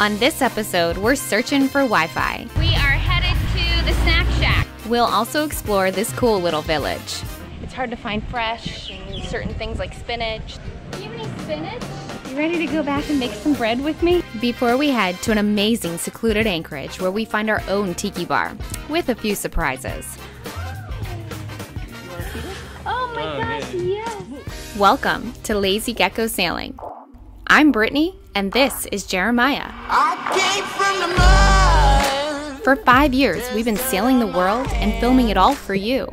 On this episode, we're searching for Wi-Fi. We are headed to the snack shack. We'll also explore this cool little village. It's hard to find fresh and certain things like spinach. Do you have any spinach? You ready to go back and make some bread with me? Before we head to an amazing secluded anchorage where we find our own tiki bar with a few surprises. Oh my gosh, yes! Welcome to Lazy Gecko Sailing. I'm Brittany, and this is Jeremiah. I came from the mud. For 5 years, we've been sailing the world and filming it all for you.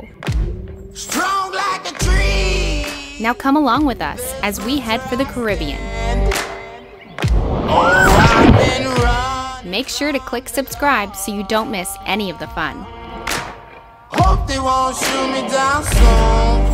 Strong like a tree. Now come along with us as we head for the Caribbean. Oh, I've been running. Make sure to click subscribe so you don't miss any of the fun. Hope they won't shoot me down soon.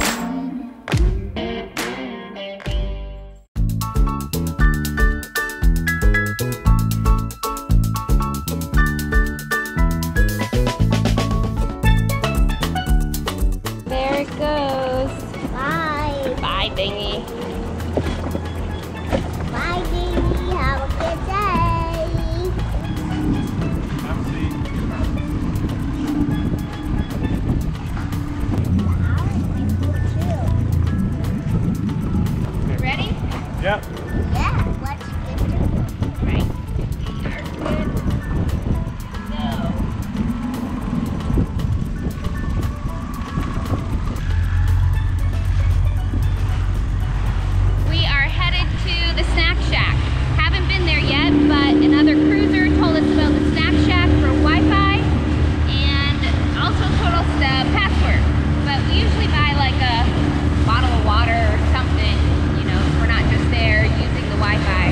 There it goes. Bye. Bye, dinghy. Bye, Dee. Have a good day. You ready? Yep. Yeah, let's get to it. Right. You're good. Go. We are headed to the snack shack. Haven't been there yet, but another cruiser told us about the snack shack for Wi-Fi and also told us the password. But we usually buy like a bottle of water or something, you know, if we're not just there using the Wi-Fi. I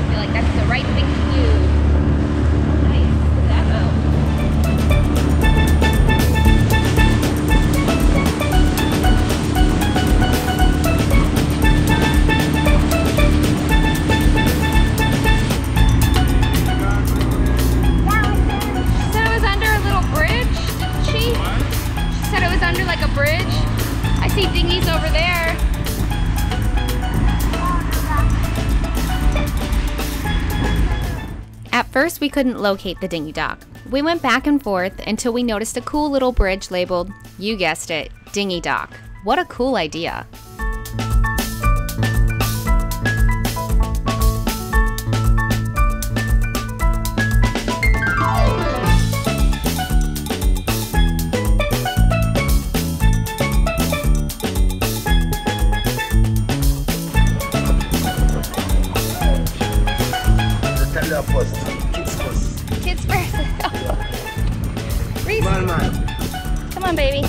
feel like that's the right thing to do. Nice. Gecko. She said it was under a little bridge, didn't she? She said it was under like a bridge. I see dinghies over there. At first, we couldn't locate the dinghy dock. We went back and forth until we noticed a cool little bridge labeled, you guessed it, dinghy dock. What a cool idea. Kids first. Reese, come on, baby.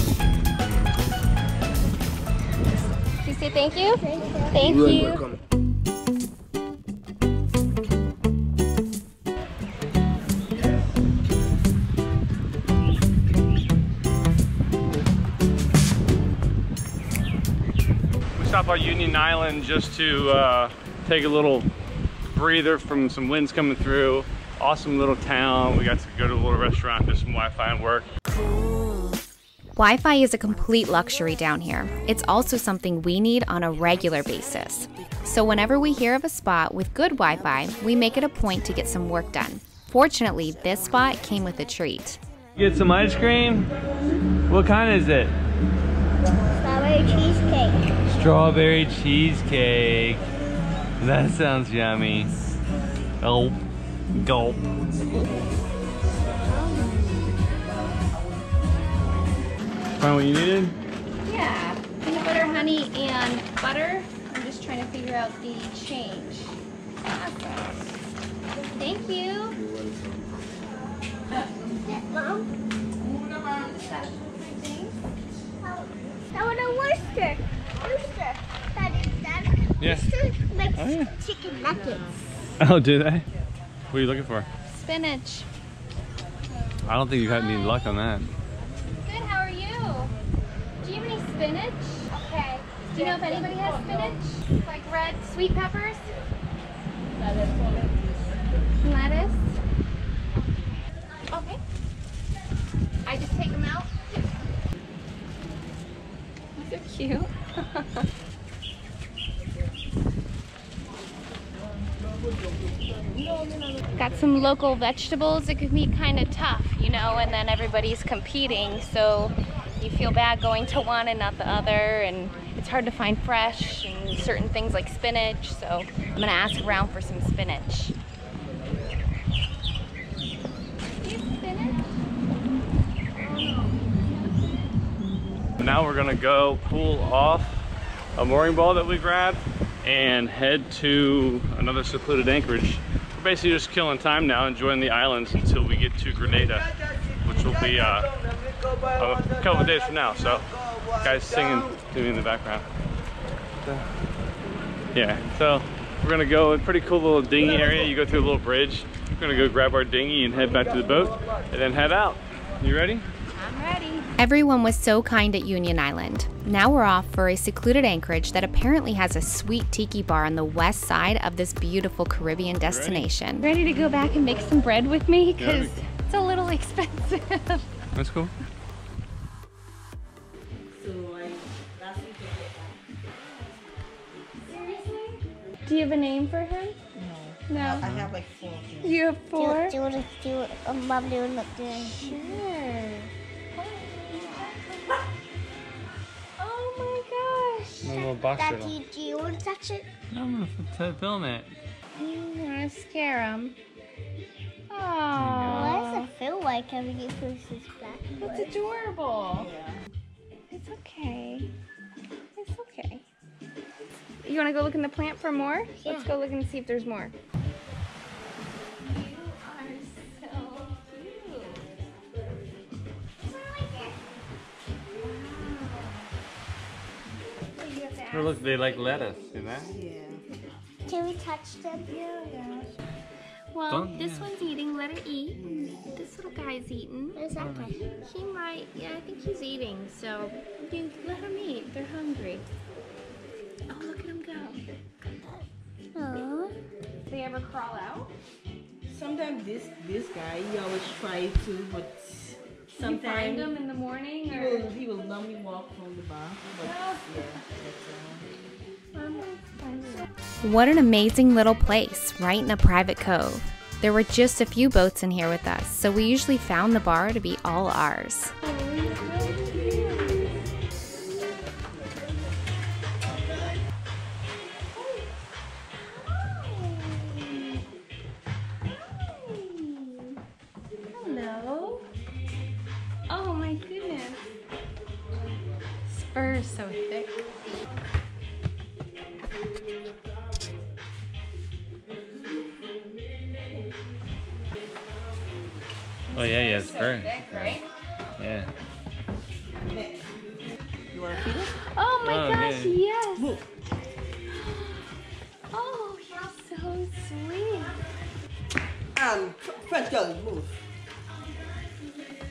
Can you say thank you? Thank you. We stopped by Union Island just to take a little breather from some winds coming through. Awesome little town. We got to go to a little restaurant, do some Wi-Fi and work. Wi-Fi is a complete luxury down here. It's also something we need on a regular basis. So whenever we hear of a spot with good Wi-Fi, we make it a point to get some work done. Fortunately, this spot came with a treat. Get some ice cream? What kind is it? Strawberry cheesecake. Strawberry cheesecake. That sounds yummy. Oh, gulp. Find what you needed? Yeah, peanut butter, honey, and butter. I'm just trying to figure out the change. Awesome. Thank you. Mom? I want a Worcester. Worcester. That Yeah. Worcester makes Oh, yeah. chicken nuggets. Oh, do they? What are you looking for? Spinach. I don't think you've had any luck on that. Good, how are you? Do you have any spinach? Okay. Do you know if anybody has spinach? Like red sweet peppers? Lettuce. Okay. I just take them out. These are cute. Got some local vegetables. It could be kind of tough, you know, and then everybody's competing, so you feel bad going to one and not the other, and it's hard to find fresh and certain things like spinach, so I'm gonna ask around for some spinach. Now we're gonna go pull off a mooring ball that we grabbed and head to another secluded anchorage. We're basically just killing time now, enjoying the islands until we get to Grenada, which will be a couple of days from now. So, guys singing to me in the background. Yeah, so we're gonna go in a pretty cool little dinghy area. You go through a little bridge. We're gonna go grab our dinghy and head back to the boat and then head out. You ready? I'm ready. Everyone was so kind at Union Island. Now we're off for a secluded anchorage that apparently has a sweet tiki bar on the west side of this beautiful Caribbean destination. Ready to go back and make some bread with me? Because it's a little expensive. That's cool. Do you have a name for him? No. No? I have like 4. You have 4? Do you want to do a mom doing up there? Sure. Oh my gosh. A little box turtle. Daddy, do you want to touch it? I'm gonna film it. You want to scare him? Why does Oh, it feel like having it pushes back? that's adorable. It's okay. It's okay. You want to go look in the plant for more? Yeah. Let's go look and see if there's more. Oh, look, they like lettuce, you know? Can we touch them? Well, this one's eating. Let her eat. This little guy's eating. What is that guy? He might. Yeah, I think he's eating. So you let him eat. They're hungry. Oh, look at him go. Aww. Do they ever crawl out? Sometimes this guy, he always try to, but You find sometimes them in the morning, or he will let me walk from the bar. But What an amazing little place, right in a private cove. There were just a few boats in here with us, so we usually found the bar to be all ours. hello. Oh my goodness. His fur is so thick. Oh yeah, yeah, it's great. Right? Yeah. you want to feed it? Oh my Oh, gosh, yeah. yes. Move. Oh, you're so sweet. French girl, move.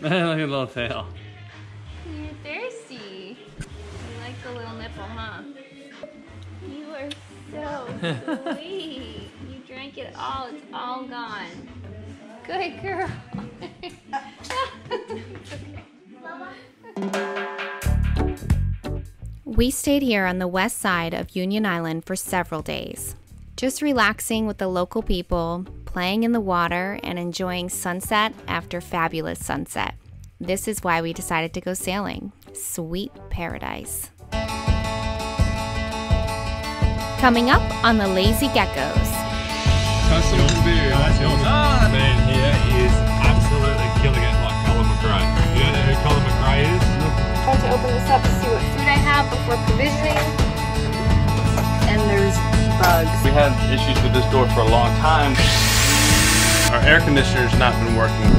Look at the little tail. You're thirsty. You like the little nipple, huh? You are so sweet. You drank it all. It's all gone. Good girl. We stayed here on the west side of Union Island for several days, just relaxing with the local people, playing in the water, and enjoying sunset after fabulous sunset. This is why we decided to go sailing. Sweet paradise. Coming up on the Lazy Geckos. Man here is absolutely killing it like Colin McRae. You don't know who Colin McRae is? I have to open this up to see what food I have before provisioning. And there's bugs. We had issues with this door for a long time. Our air conditioner's not been working.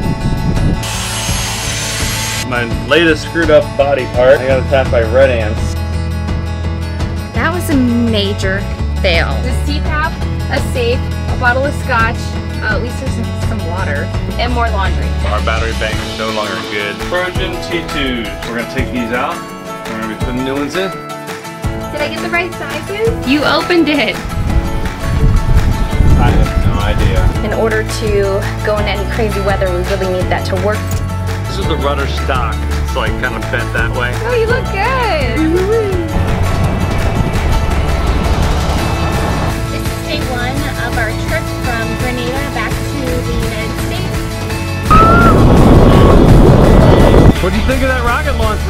My latest screwed up body part, I got attacked by red ants. That was a major fail. The CPAP, a safe, a bottle of scotch, at least there's some water, and more laundry. Our battery bank is no longer good. Trojan T2s. We're gonna take these out. We're gonna be putting new ones in. Did I get the right sizes? You opened it. I have no idea. In order to go in any crazy weather, we really need that to work. This is the rudder stock. It's like kind of bent that way. Oh, you look good. This is day 1 of our trip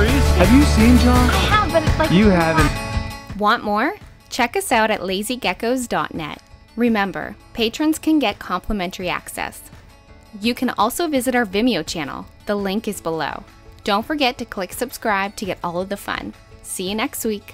freeze? Have you seen John? I have, but it's like You haven't. Want more? Check us out at lazygeckos.net. Remember, patrons can get complimentary access. You can also visit our Vimeo channel. The link is below. Don't forget to click subscribe to get all of the fun. See you next week.